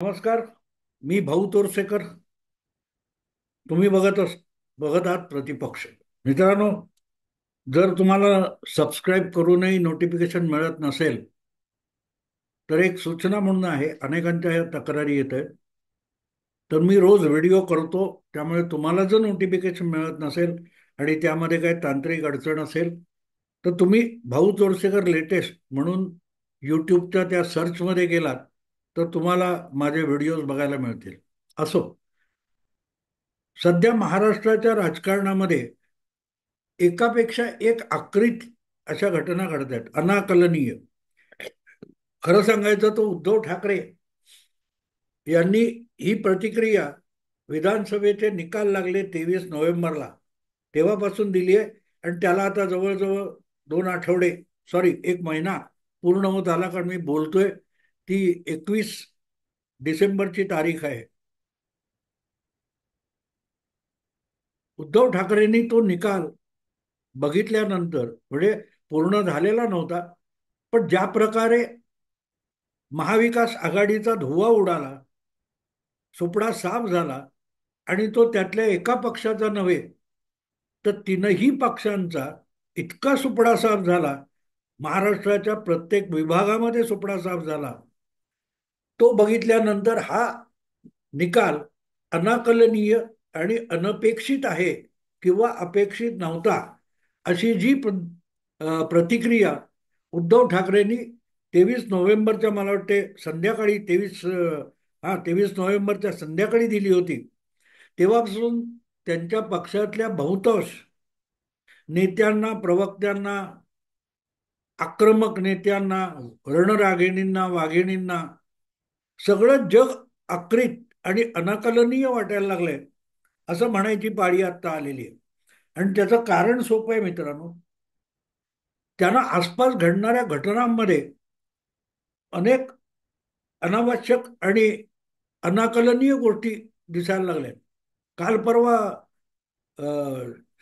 नमस्कार. मी भाऊ तोरसेकर. तुम्ही बघत आहात प्रतिपक्ष. मित्रांनो, जर तुम्हाला सबस्क्राईब करूनही नोटिफिकेशन मिळत नसेल तर एक सूचना म्हणून आहे. अनेकांच्या ह्या तक्रारी येत आहेत. तर मी रोज व्हिडिओ करतो, त्यामुळे तुम्हाला जर नोटिफिकेशन मिळत नसेल आणि त्यामध्ये काही तांत्रिक अडचण असेल तर तुम्ही भाऊ तोरसेकर लेटेस्ट म्हणून यूट्यूबच्या त्या सर्चमध्ये गेलात तर तुम्हाला माझे व्हिडिओज बघायला मिळतील. असो, सध्या महाराष्ट्राच्या राजकारणामध्ये एकापेक्षा एक आक्रित अशा घटना घडत आहेत, अनाकलनीय. खरं सांगायचं तर उद्धव ठाकरे यांनी ही प्रतिक्रिया विधानसभेचे निकाल लागले 23 नोव्हेंबरला तेव्हापासून दिली आहे. आणि त्याला आता जवळजवळ 2 आठवडे, सॉरी, 1 महिना पूर्ण होत आला. कारण मी बोलतोय ती 21 डिसेंबरची तारीख आहे. उद्धव ठाकरेंनी तो निकाल बघितल्यानंतर, म्हणजे पूर्ण झालेला नव्हता, पण ज्या प्रकारे महाविकास आघाडीचा धुव्वा उडाला, सुपडा साफ झाला, आणि तो त्यातल्या एका पक्षाचा नव्हे तर तीनही पक्षांचा इतका सुपडा साफ झाला, महाराष्ट्राच्या प्रत्येक विभागामध्ये सुपडा साफ झाला. तो बघितल्यानंतर हा निकाल अनाकलनीय आणि अनपेक्षित आहे किंवा अपेक्षित नव्हता, अशी जी प्रतिक्रिया उद्धव ठाकरेंनी 23 नोव्हेंबरच्या, मला वाटते संध्याकाळी, 23 नोव्हेंबरच्या संध्याकाळी दिली होती. तेव्हापासून त्यांच्या पक्षातल्या बहुतांश नेत्यांना, प्रवक्त्यांना, आक्रमक नेत्यांना, रणरागिणींना, वाघिणींना सगळं जग आक्रित आणि अनाकलनीय वाटायला लागलंय, असं म्हणायची पाळी आता आलेली आहे. आणि त्याचं कारण सोपं आहे मित्रांनो. त्यांना आसपास घडणाऱ्या घटनांमध्ये अनेक अनावश्यक आणि अनाकलनीय गोष्टी दिसायला लागल्या. काल परवा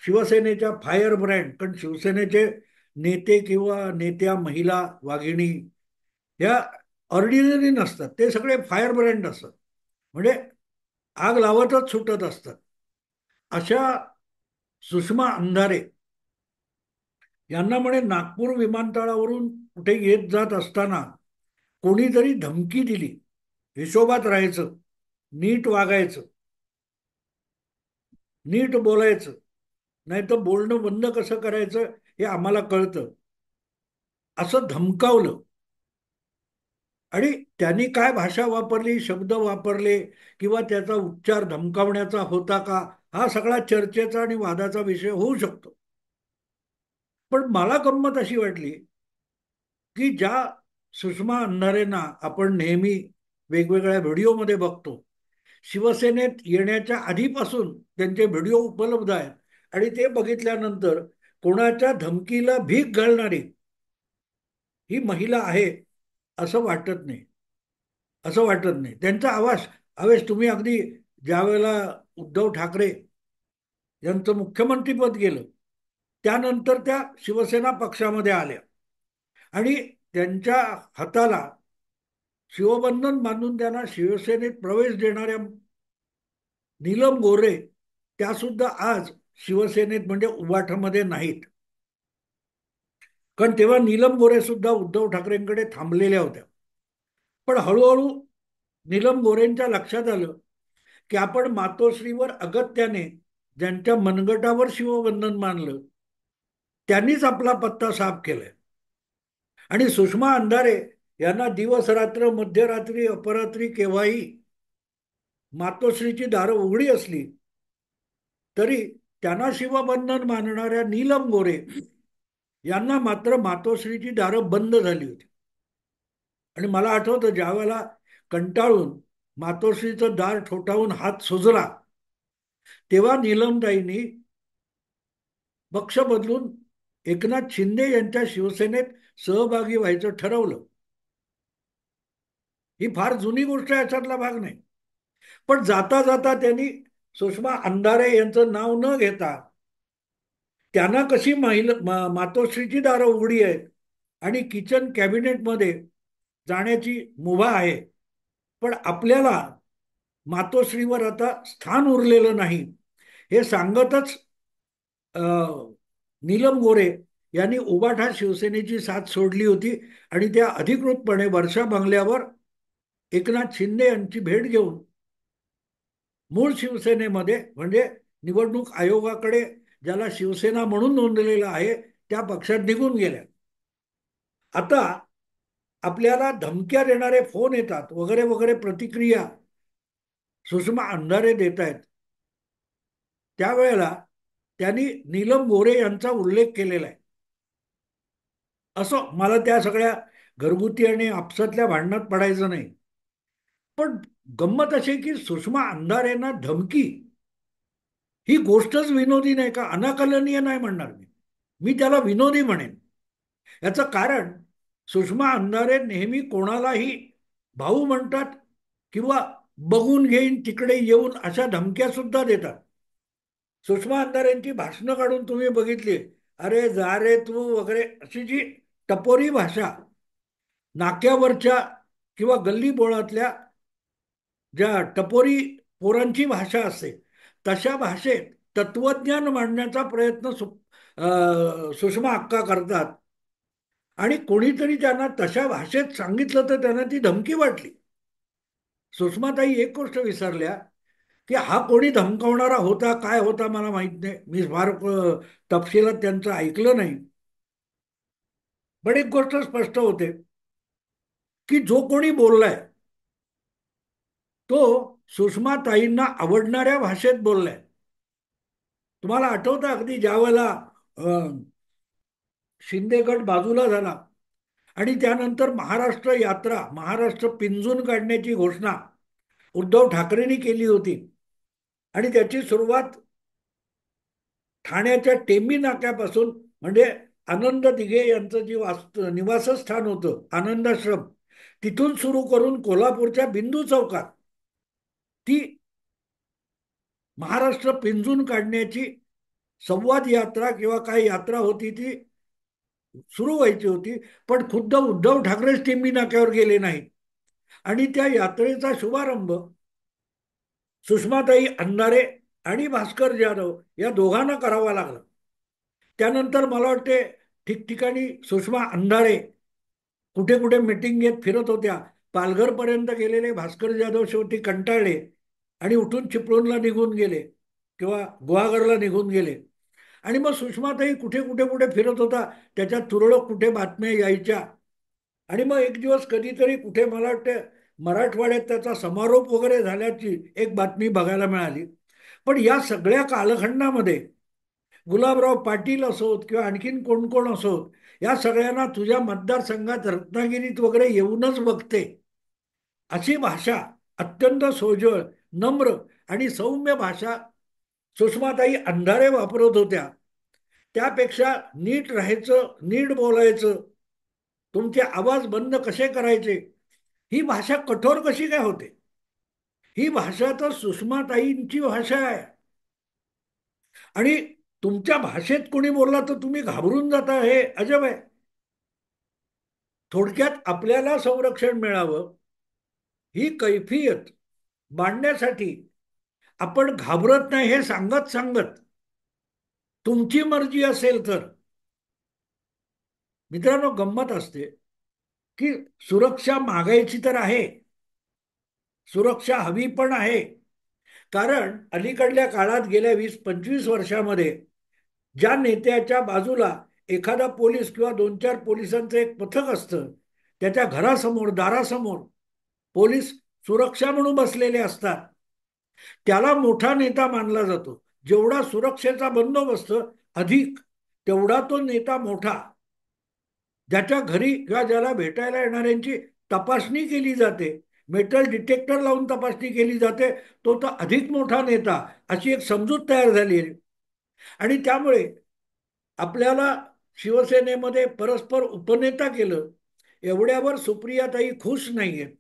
शिवसेनेच्या फायर ब्रँड, कारण शिवसेनेचे नेते किंवा नेत्या, महिला, वाघिणी या ऑर्डिनरी नसतात, ते सगळे फायर ब्रँड असतात. म्हणजे आग लावतच सुटत असतात. अशा सुषमा अंधारे यांना म्हणे नागपूर विमानतळावरून कुठे येत जात असताना कोणीतरी धमकी दिली, हिशोबात राहायचं, नीट वागायचं, नीट बोलायचं, नाही तर बोलणं बंद कसं करायचं हे आम्हाला कळतं, असं धमकावलं. आणि त्यांनी काय भाषा वापरली, शब्द वापरले, किंवा त्याचा उच्चार धमकावण्याचा होता का, हा सगळा चर्चेचा आणि वादाचा विषय होऊ शकतो. पण मला गंमत अशी वाटली की ज्या सुषमा अंधारेंना आपण नेहमी वेगवेगळ्या व्हिडिओमध्ये बघतो, शिवसेनेत येण्याच्या आधीपासून त्यांचे व्हिडिओ उपलब्ध आहेत, आणि ते बघितल्यानंतर कोणाच्या धमकीला भीक घालणारी ही महिला आहे असं वाटत नाही. असं वाटत नाही. त्यांचा आवेश तुम्ही अगदी ज्यावेळेला उद्धव ठाकरे यांचं मुख्यमंत्रीपद गेलं त्यानंतर त्या शिवसेना पक्षामध्ये आल्या आणि त्यांच्या हाताला शिवबंधन बांधून त्यांना शिवसेनेत प्रवेश देणाऱ्या नीलम गोरे, त्या सुद्धा आज शिवसेनेत, म्हणजे उबाठामध्ये नाहीत. कारण तेव्हा नीलम गोरे सुद्धा उद्धव ठाकरेंकडे थांबलेल्या होत्या. पण हळूहळू नीलम गोरेंच्या लक्षात आलं की आपण मातोश्रीवर अगत्याने ज्यांच्या मनगटावर शिवबंधन मानलं त्यांनीच आपला पत्ता साफ केलाय. आणि सुषमा अंधारे यांना दिवस रात्र, मध्यरात्री, अपरात्री केव्हाही मातोश्रीची दारं उघडी असली तरी त्यांना शिवबंधन मानणाऱ्या नीलम गोरे यांना मात्र मातोश्रीची दारं बंद झाली होती. आणि मला आठवतं, ज्या वेळेला कंटाळून मातोश्रीचं दार ठोठावून हात सुजला तेव्हा नीलमताईंनी पक्ष बदलून एकनाथ शिंदे यांच्या शिवसेनेत सहभागी व्हायचं ठरवलं. ही फार जुनी गोष्ट आहे, याच्यातला भाग नाही. पण जाता जाता त्यांनी सुषमा अंधारे यांचं नाव न घेता त्यांना कशी मातोश्रीची दारं उघडी आहेत आणि किचन कॅबिनेटमध्ये जाण्याची मुभा आहे पण आपल्याला मातोश्रीवर आता स्थान उरलेलं नाही हे सांगतच नीलम गोरे यांनी उबाठा शिवसेनेची साथ सोडली होती आणि त्या अधिकृतपणे वर्षा बंगल्यावर एकनाथ शिंदे यांची भेट घेऊन मूळ शिवसेनेमध्ये म्हणजे निवडणूक आयोगाकडे ज्याला शिवसेना म्हणून नोंदलेलं आहे त्या पक्षात निघून गेल्या. आता आपल्याला धमक्या देणारे फोन येतात वगैरे वगैरे प्रतिक्रिया सुषमा अंधारे देत आहेत. त्यावेळेला त्यांनी नीलम गोरे यांचा उल्लेख केलेला आहे. असं मला त्या सगळ्या घरगुती आणि आपसातल्या भांडणात पडायचं नाही. पण गंमत अशी की सुषमा अंधारेंना धमकी ही गोष्टच विनोदी नाही का, अनाकलनीय नाही म्हणणार मी. मी त्याला विनोदी म्हणेन. याचं कारण सुषमा अंधारे नेहमी कोणालाही भाऊ म्हणतात किंवा बघून घेईन तिकडे येऊन अशा धमक्या सुद्धा देतात. सुषमा अंधारेंची भाषणं काढून तुम्ही बघितली, अरे जा रे तू वगैरे अशी जी टपोरी भाषा नाक्यावरच्या किंवा गल्ली बोळातल्या ज्या टपोरी पोरांची भाषा असते तशा भाषेत तत्वज्ञान मांडण्याचा प्रयत्न सुषमा अक्का करतात. आणि कोणीतरी त्यांना तशा भाषेत सांगितलं तर त्यांना ती धमकी वाटली. सुषमाताई एक गोष्ट विसरल्या की हा कोणी धमकावणारा होता काय होता मला माहित नाही, मी फार तपशिलात त्यांचं ऐकलं नाही. पण एक गोष्ट स्पष्ट होते की जो कोणी बोललाय तो सुषमाताईंना आवडणाऱ्या भाषेत बोललाय. तुम्हाला आठवतं अगदी ज्यावेळेला शिंदे गट बाजूला झाला आणि त्यानंतर महाराष्ट्र यात्रा महाराष्ट्र पिंजून काढण्याची घोषणा उद्धव ठाकरेंनी केली होती आणि त्याची सुरुवात ठाण्याच्या टेंबी नाक्यापासून म्हणजे आनंद दिघे यांचं जे निवासस्थान होतं आनंदाश्रम तिथून सुरू करून कोल्हापूरच्या बिंदू चौकात ती महाराष्ट्र पिंजून काढण्याची संवाद यात्रा किंवा काय यात्रा होती ती सुरू व्हायची होती. पण खुद्द उद्धव ठाकरेच टेंबी नाक्यावर गेले नाहीत आणि त्या यात्रेचा शुभारंभ सुषमाताई अंधारे आणि भास्कर जाधव या दोघांना करावा लागला. त्यानंतर मला वाटते ठिकठिकाणी सुषमा अंधारे कुठे कुठे मिटिंग घेत फिरत होत्या. पालघरपर्यंत गेलेले भास्कर जाधव शेवटी कंटाळले आणि उठून चिपळूणला निघून गेले किंवा गुहागरला निघून गेले. आणि मग सुषमाताई कुठे कुठे कुठे फिरत होता त्याच्या तुरळक कुठे बातम्या यायच्या. आणि मग एक दिवस कधीतरी कुठे मला वाटतं मराठवाड्यात त्याचा समारोप वगैरे झाल्याची एक बातमी बघायला मिळाली. पण या सगळ्या कालखंडामध्ये गुलाबराव पाटील असोत किंवा आणखीन कोण कोण असोत या सगळ्यांना तुझ्या मतदारसंघात रत्नागिरीत वगैरे येऊनच बघते अशी भाषा अत्यंत सोजळ नम्र आणि सौम्य भाषा सुषमाताई अंधारे वापरत होत्या. त्यापेक्षा नीट राहायचं नीट बोलायचं तुमचे आवाज बंद कसे करायचे ही भाषा कठोर कशी काय होते. ही भाषा तर सुषमाताईंची भाषा आहे. आणि तुमच्या भाषेत कोणी बोलला तर तुम्ही घाबरून जाता हे अजब आहे. थोडक्यात आपल्याला संरक्षण मिळावं ही कैफियत मांडण्यासाठी आपण घाबरत नाही हे सांगत सांगत तुमची मर्जी असेल तर. मित्रांनो गंमत असते की सुरक्षा मागायची तर आहे, सुरक्षा हवी पण आहे. कारण अलीकडल्या काळात गेल्या 20-25 वर्षामध्ये ज्या नेत्याच्या बाजूला एखादा पोलीस किंवा 2-4 पोलिसांचं एक पथक असतं त्याच्या घरासमोर दारासमोर पोलीस सुरक्षा म्हणून बसलेले असतात त्याला मोठा नेता मानला जातो. जेवढा सुरक्षेचा बंदोबस्त अधिक तेवढा तो नेता मोठा. ज्याच्या घरी किंवा ज्याला भेटायला येणाऱ्यांची तपासणी केली जाते मेटल डिटेक्टर लावून तपासणी केली जाते तो तर अधिक मोठा नेता अशी एक समजूत तयार झाली आहे. आणि त्यामुळे आपल्याला शिवसेनेमध्ये परस्पर उपनेता केलं एवढ्यावर सुप्रियाताई खुश नाहीयेत.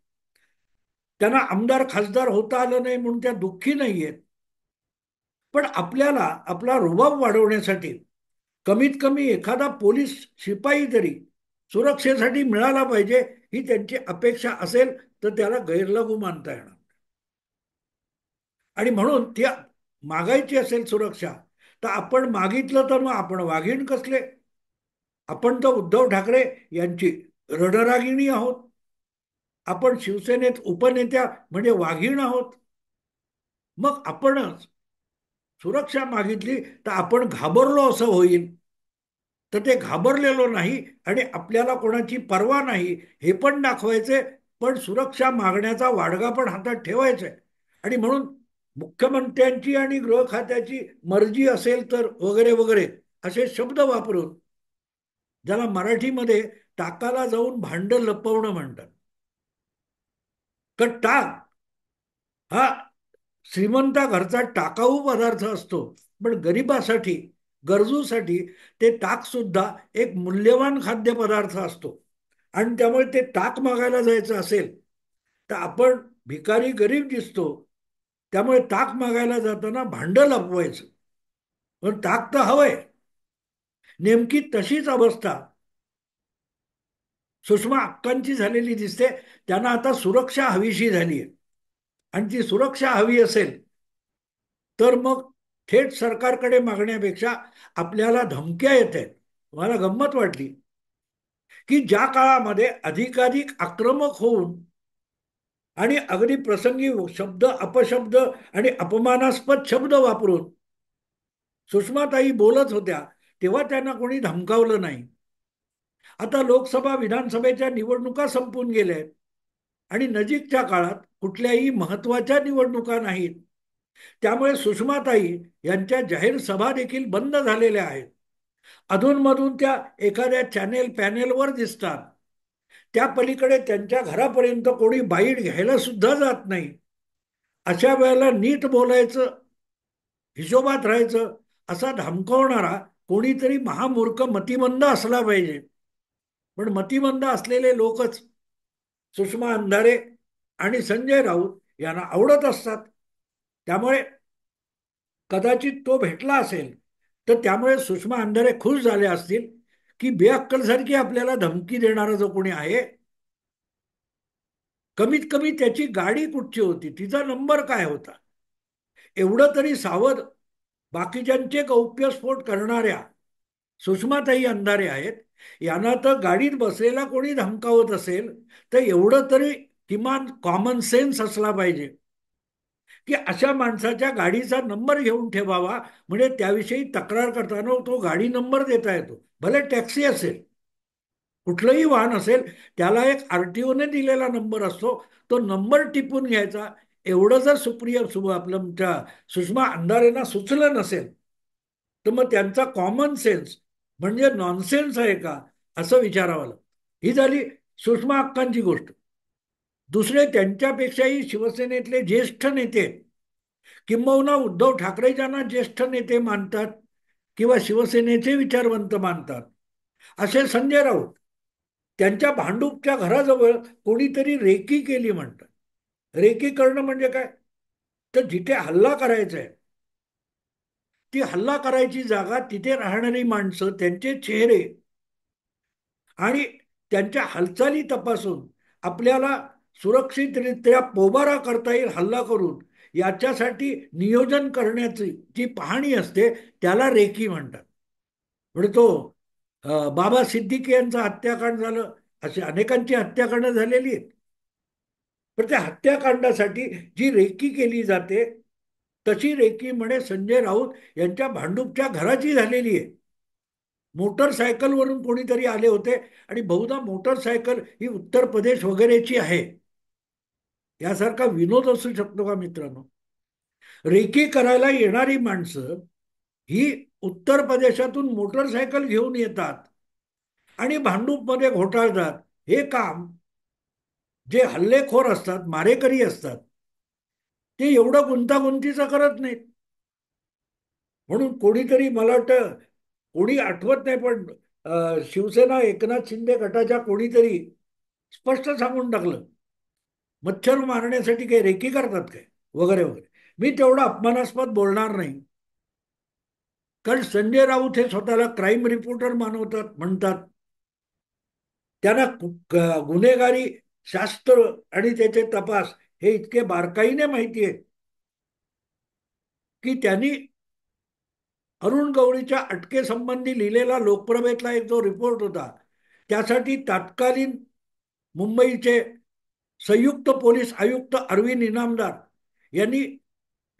त्यांना आमदार खासदार होता आलं नाही म्हणून त्या दुःखी नाहीयेत. पण आपल्याला आपला रुबाब वाढवण्यासाठी कमीत कमी एखादा पोलीस शिपाई तरी सुरक्षेसाठी मिळाला पाहिजे ही त्यांची अपेक्षा असेल तर त्याला गैरलागू मानता येणार. आणि म्हणून ती मागायची असेल सुरक्षा, तर आपण मागितलं तर मग आपण वाघीण कसले? आपण तर उद्धव ठाकरे यांची रणरागिणी आहोत. आपण शिवसेनेत उपनेत्या म्हणजे वाघीण आहोत. मग आपणच सुरक्षा मागितली तर आपण घाबरलो असं होईल. तर ते घाबरलेलो नाही आणि आपल्याला कोणाची पर्वा नाही हे पण दाखवायचे, पण सुरक्षा मागण्याचा वाडगा पण हातात ठेवायचा आहे. आणि म्हणून मुख्यमंत्र्यांची आणि गृह खात्याची मर्जी असेल तर वगैरे वगैरे असे शब्द वापरून, ज्याला मराठीमध्ये टाकाला जाऊन भांड लपवणं म्हणतात. तर टाक हा श्रीमंता घरचा टाकाऊ पदार्थ असतो, पण गरिबासाठी, गरजूसाठी ते ताक सुद्धा एक मूल्यवान खाद्यपदार्थ असतो. आणि त्यामुळे ते ताक मागायला जायचं असेल तर आपण भिकारी गरीब दिसतो, त्यामुळे ताक मागायला जाताना भांड लपवायचं. पण ताक तर हवंय. नेमकी तशीच अवस्था सुषमा अक्कांची झालेली दिसते. त्यांना आता सुरक्षा हवीशी झाली आहे. आणि ती सुरक्षा हवी असेल तर मग थेट सरकारकडे मागण्यापेक्षा आपल्याला धमक्या येत आहेत. मला गंमत वाटली की ज्या काळामध्ये अधिकाधिक आक्रमक होऊन आणि अगदी प्रसंगी शब्द अपशब्द आणि अपमानास्पद शब्द वापरून सुषमाताई बोलत होत्या, तेव्हा त्यांना कोणी धमकावलं नाही. आता लोकसभा विधानसभेच्या निवडणुका संपून गेल्या आहेत आणि नजीकच्या काळात कुठल्याही महत्वाच्या निवडणुका नाहीत. त्यामुळे सुषमाताई यांच्या जाहीर सभा देखील बंद झालेल्या आहेत. अधूनमधून त्या एखाद्या चॅनेल पॅनेलवर दिसतात. त्या पलीकडे त्यांच्या घरापर्यंत कोणी बाईट घ्यायला सुद्धा जात नाही. अशा वेळेला नीट बोलायचं, हिशोबात राहायचं, असा धमकावणारा कोणीतरी महामूर्ख मतिमंद असला पाहिजे. पण मतिमंद असलेले लोकच सुषमा अंधारे आणि संजय राऊत यांना आवडत असतात. त्यामुळे कदाचित तो भेटला असेल तर त्यामुळे सुषमा अंधारे खुश झाले असतील की बेअक्कलसारखी आपल्याला धमकी देणारा जो कोणी आहे, कमीत कमी त्याची गाडी कुठची होती, तिचा नंबर काय होता, एवढं तरी सावध बाकीच्यांचे गौप्यस्फोट करणाऱ्या सुषमाताई अंधारे आहेत. यांना तर गाडीत बसलेला कोणी धमकावत असेल तर एवढं तरी किमान कॉमन सेन्स असला पाहिजे की अशा माणसाच्या गाडीचा नंबर घेऊन ठेवावा, म्हणजे त्याविषयी तक्रार करताना तो गाडी नंबर देता येतो. भले टॅक्सी असेल, कुठलंही वाहन असेल, त्याला एक आरटीओने दिलेला नंबर असतो, तो नंबर टिपून घ्यायचा. एवढं जर आपलं सुषमा अंधारेंना सुचलं नसेल तर मग त्यांचा कॉमन सेन्स म्हणजे नॉनसेन्स आहे का असं विचारावं लागतं. ही झाली सुषमा अक्कांची गोष्ट. दुसरे त्यांच्यापेक्षाही शिवसेनेतले ज्येष्ठ नेते, किंबहुना उद्धव ठाकरे ज्यांना ज्येष्ठ नेते मानतात किंवा शिवसेनेचे विचारवंत मानतात, असे संजय राऊत, त्यांच्या भांडूपच्या घराजवळ कोणीतरी रेकी केली म्हणतात. रेकी करणं म्हणजे काय? तर जिथे हल्ला करायचा आहे, ती हल्ला करायची जागा, तिथे राहणारी माणसं, त्यांचे चेहरे आणि त्यांच्या हालचाली तपासून आपल्याला सुरक्षितरित्या पोबारा करता येईल हल्ला करून, याच्यासाठी नियोजन करण्याची जी पाहणी असते त्याला रेकी म्हणतात. म्हणजे तो बाबा सिद्दीकी यांचं हत्याकांड झालं, अशी अनेकांची हत्याकांड झालेली आहेत. पण त्या हत्याकांडासाठी जी रेकी केली जाते, तशी रेकी म्हणे संजय राऊत यांच्या भांडूपच्या घराची झालेली आहे. मोटरसायकलवरून कोणीतरी आले होते आणि बहुधा मोटरसायकल ही उत्तर प्रदेश वगैरेची आहे. यासारखा विनोद असू शकतो का मित्रांनो? रेकी करायला येणारी माणसं ही उत्तर प्रदेशातून मोटरसायकल घेऊन येतात आणि भांडूपमध्ये घोटाळतात. हे काम जे हल्लेखोर असतात, मारेकरी असतात, ते एवढं गुंतागुंतीचं करत नाहीत. म्हणून कोणीतरी, मला वाटतं कोणी आठवत नाही, पण शिवसेना एकनाथ शिंदे गटाच्या कोणीतरी स्पष्ट सांगून टाकलं, मच्छर मारण्यासाठी काही रेकी करतात काय वगैरे वगैरे. मी तेवढा अपमानास्पद बोलणार नाही, कारण संजय राऊत हे स्वतःला क्राईम रिपोर्टर मानवतात म्हणतात. त्यांना गुन्हेगारी शास्त्र आणि त्याचे तपास हे इतके बारकाईने माहिती आहे की त्यांनी अरुण गवळीच्या अटकेसंबंधी लिहिलेला लोकप्रभेतला एक जो रिपोर्ट होता त्यासाठी तत्कालीन मुंबईचे संयुक्त पोलीस आयुक्त अरविंद इनामदार यांनी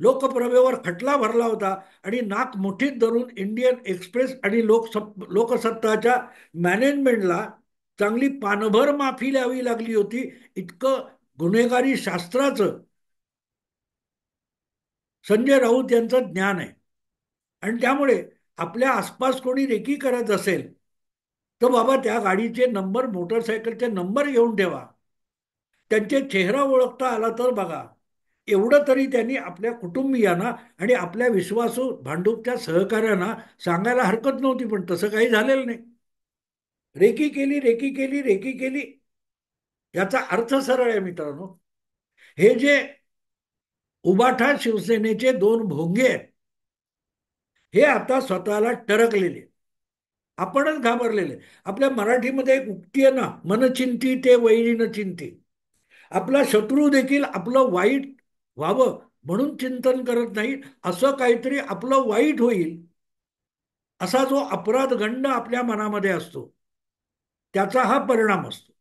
लोकप्रभेवर खटला भरला होता आणि नाक मुठीत धरून इंडियन एक्सप्रेस आणि लोकसत्ताच्या मॅनेजमेंटला चांगली पानभर माफी द्यावी लागली होती. इतकं गुन्हेगारी शास्त्राचं संजय राऊत यांचं ज्ञान आहे. आणि त्यामुळे आपल्या आसपास कोणी रेकी करत असेल तर बाबा त्या गाडीचे नंबर, मोटरसायकलचे नंबर घेऊन ठेवा. त्यांचे चेहरा ओळखता आला तर बघा. एवढं तरी त्यांनी आपल्या कुटुंबियांना आणि आपल्या विश्वासू भांडूपच्या सहकाऱ्यांना सांगायला हरकत नव्हती, पण तसं काही झालेलं नाही. रेकी केली, रेकी केली, रेकी केली. याचा अर्थ सरळ आहे मित्रांनो. हे जे उबाठा शिवसेनेचे दोन भोंगे आहेत हे आता स्वतःला टरकलेले, आपणच घाबरलेले. आपल्या मराठीमध्ये एक उक्ती आहे ना, मनचिंती ते वैरी चिंती. आपला शत्रू देखील आपलं वाईट व्हावं म्हणून चिंतन करत नाही, असं काहीतरी आपलं वाईट होईल असा जो अपराध गंड आपल्या मनामध्ये असतो त्याचा हा परिणाम असतो.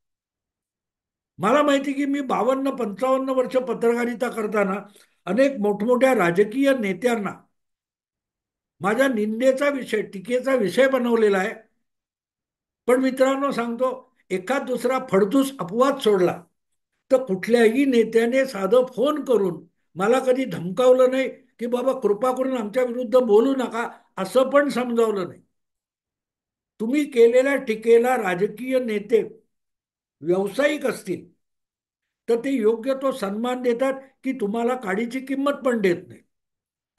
मला माहिती की मी 52-55 वर्ष पत्रकारिता करताना अनेक मोठमोठ्या राजकीय नेत्यांना माझ्या निंदेचा विषय, टीकेचा विषय बनवलेला आहे. पण मित्रांनो सांगतो, एखाद दुसरा फडतूस अपवाद सोडला तर कुठल्याही नेत्याने साधं फोन करून मला कधी धमकावलं नाही की बाबा कृपा करून आमच्या विरुद्ध बोलू नका, असं पण समजावलं नाही. तुम्ही केलेल्या टीकेला राजकीय नेते व्यावसायिक असतील तर ते योग्य तो सन्मान देतात की तुम्हाला काडीची किंमत पण देत नाही.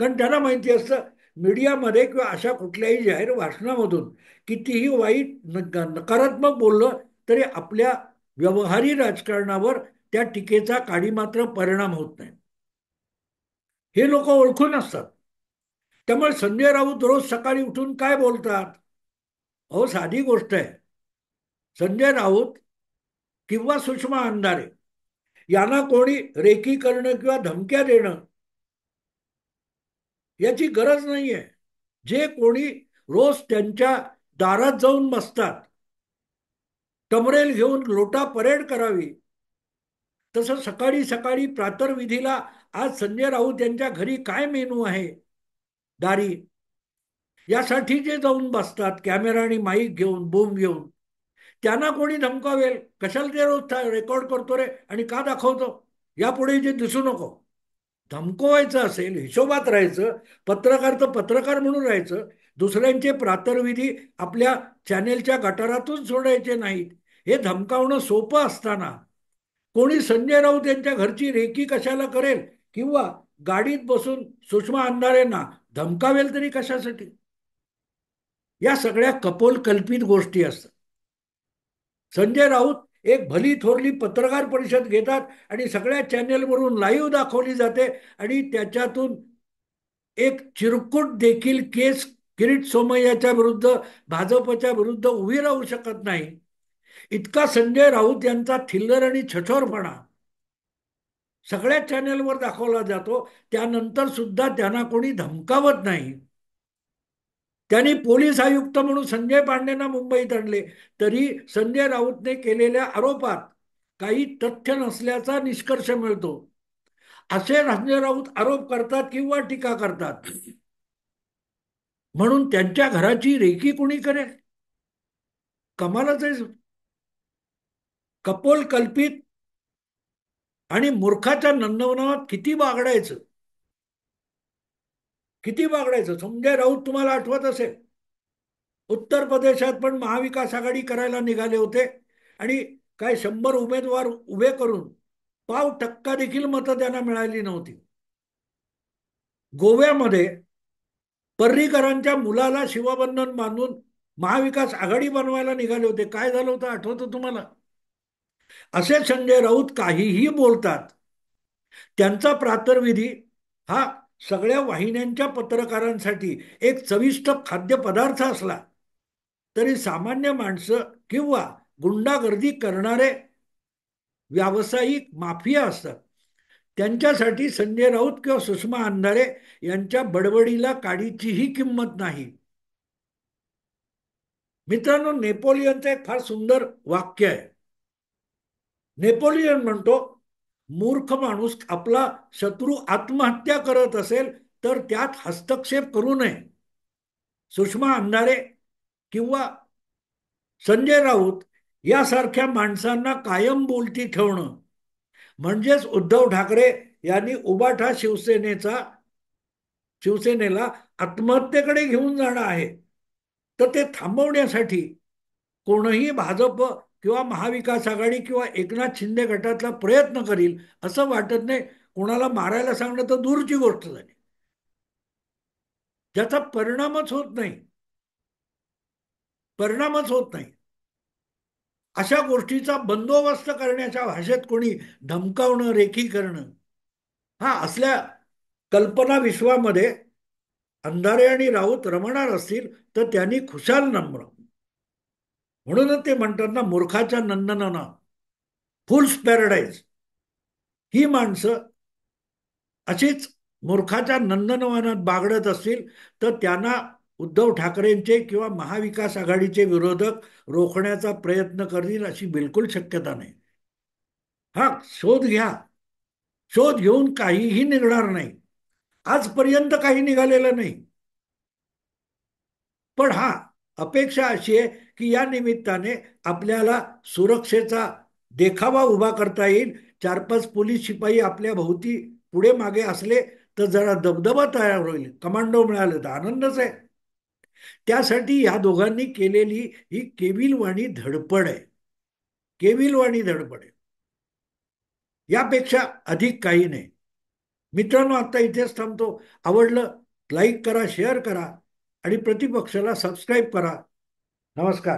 कारण त्यांना माहिती असतं मीडियामध्ये किंवा अशा कुठल्याही जाहीर भाषणामधून कितीही वाईट नकारात्मक बोललं तरी आपल्या व्यवहारी राजकारणावर त्या टीकेचा काडी मात्र परिणाम होत नाही. हे लोक ओळखून असतात. त्यामुळे संजय राऊत रोज सकाळी उठून काय बोलतात? अहो साधी गोष्ट आहे. संजय राऊत किंवा सुषमा अंधारे यांना कोणी रेकी करणं किंवा धमक्या देणं याची गरज नाहीये. जे कोणी रोज त्यांच्या दारात जाऊन बसतात, टमरेल घेऊन लोटा परेड करावी, तसं सकाळी सकाळी प्रातर्विधीला आज संजय राऊत यांच्या घरी काय मेनू आहे दारी, यासाठी जे जाऊन बसतात कॅमेरा आणि माईक घेऊन, बूम घेऊन, त्यांना कोणी धमकावेल, कशाला ते रोज रेकॉर्ड करतो रे आणि का दाखवतो, यापुढे जे दिसू नको. धमकवायचं असेल हिशोबात राहायचं, पत्रकार तर पत्रकार म्हणून राहायचं. दुसऱ्यांचे प्रातर्विधी आपल्या चॅनेलच्या गटारातून सोडायचे नाहीत. हे धमकावणं सोपं असताना कोणी संजय राऊत यांच्या घरची रेकी कशाला करेल किंवा गाडीत बसून सुषमा अंधारेंना धमकावेल तरी कशासाठी? या सगळ्या कपोल कल्पित गोष्टी असतात. संजय राऊत एक भली थोरली पत्रकार परिषद घेतात आणि सगळ्या चॅनेलवरून लाईव्ह दाखवली जाते आणि त्याच्यातून एक चिरकुट देखील केस किरीट सोमय्याच्या विरुद्ध, भाजपच्या विरुद्ध उभी राहू शकत नाही. इतका संजय राऊत यांचा थिल्लर आणि छछोरपणा सगळ्या चॅनेलवर दाखवला जातो. त्यानंतर सुद्धा त्यांना कोणी धमकावत नाही. त्यांनी पोलीस आयुक्त म्हणून संजय पांडेंना मुंबईत आणले तरी संजय राऊतने केलेल्या आरोपात काही तथ्य नसल्याचा निष्कर्ष मिळतो. असे संजय राऊत आरोप करतात किंवा टीका करतात म्हणून त्यांच्या घराची रेकी कोणी करेल? कमालच आहे. कपोल कल्पित आणि मूर्खाच्या नंदवनात किती बागडायचं, किती बागडायचं. संजय राऊत तुम्हाला आठवत असेल, उत्तर प्रदेशात पण महाविकास आघाडी करायला निघाले होते आणि काय 100 उमेदवार उभे करून 0.5% देखील मतं त्यांना मिळाली नव्हती. गोव्यामध्ये पर्रीकरांच्या मुलाला शिवबंधन बांधून महाविकास आघाडी बनवायला निघाले होते. काय झालं होतं आठवतं तुम्हाला? असे संजय राऊत काहीही बोलतात. त्यांचा प्रातर्विधी हा सगळ्या वाहिन्यांच्या पत्रकारांसाठी एक चविष्ट खाद्यपदार्थ असला तरी सामान्य माणसं किंवा गुंडागर्दी करणारे व्यावसायिक माफिया असतात. त्यांच्यासाठी संजय राऊत किंवा सुषमा अंधारे यांच्या बडबडीला काडीचीही किंमत नाही. मित्रांनो, नेपोलियनचं एक फार सुंदर वाक्य आहे. नेपोलियन म्हणतो, मूर्ख माणूस आपला शत्रू आत्महत्या करत असेल तर त्यात हस्तक्षेप करू नये. सुषमा अंधारे किंवा संजय राऊत यासारख्या माणसांना कायम बोलती ठेवणं म्हणजेच उद्धव ठाकरे यांनी उबाठा शिवसेनेला आत्महत्येकडे घेऊन जाणं आहे. तर ते थांबवण्यासाठी कोणही भाजप किंवा महाविकास आघाडी किंवा एकनाथ शिंदे गटातला प्रयत्न करील असं वाटत नाही. कोणाला मारायला सांगणं तर दूरची गोष्ट झाली, ज्याचा परिणामच होत नाही. अशा गोष्टीचा बंदोबस्त करण्याच्या भाषेत कोणी धमकावणं, रेखी करणं, हा असल्या कल्पना विश्वामध्ये अंधारे आणि राऊत रमणार असतील तर त्यांनी खुशाल नम्र. म्हणूनच ते म्हणतात ना, मूर्खाच्या नंदनना फुल्स पॅराडाईज. ही माणसं अशीच मूर्खाच्या नंदनवनात बागडत असतील तर त्यांना उद्धव ठाकरेंचे किंवा महाविकास आघाडीचे विरोधक रोखण्याचा प्रयत्न करतील अशी बिलकुल शक्यता नाही. हा, शोध घ्या. शोध घेऊन काहीही निघणार नाही. आजपर्यंत काही निघालेलं नाही. पण हा, अपेक्षा अशी आहे की या निमित्ताने आपल्याला सुरक्षेचा देखावा उभा करता येईल. 4-5 पोलीस शिपाई आपल्या भोवती पुढे मागे असले तर जरा दबदबा तयार होईल. कमांडो मिळाले तर आनंदच आहे. त्यासाठी या दोघांनी केलेली ही केविलवाणी धडपड आहे. केविलवाणी धडपड आहे, यापेक्षा अधिक काही नाही. मित्रांनो, आता इथेच थांबतो. आवडलं लाईक करा, शेअर करा आणि प्रतिपक्षाला सबस्क्राईब करा. नमस्कार.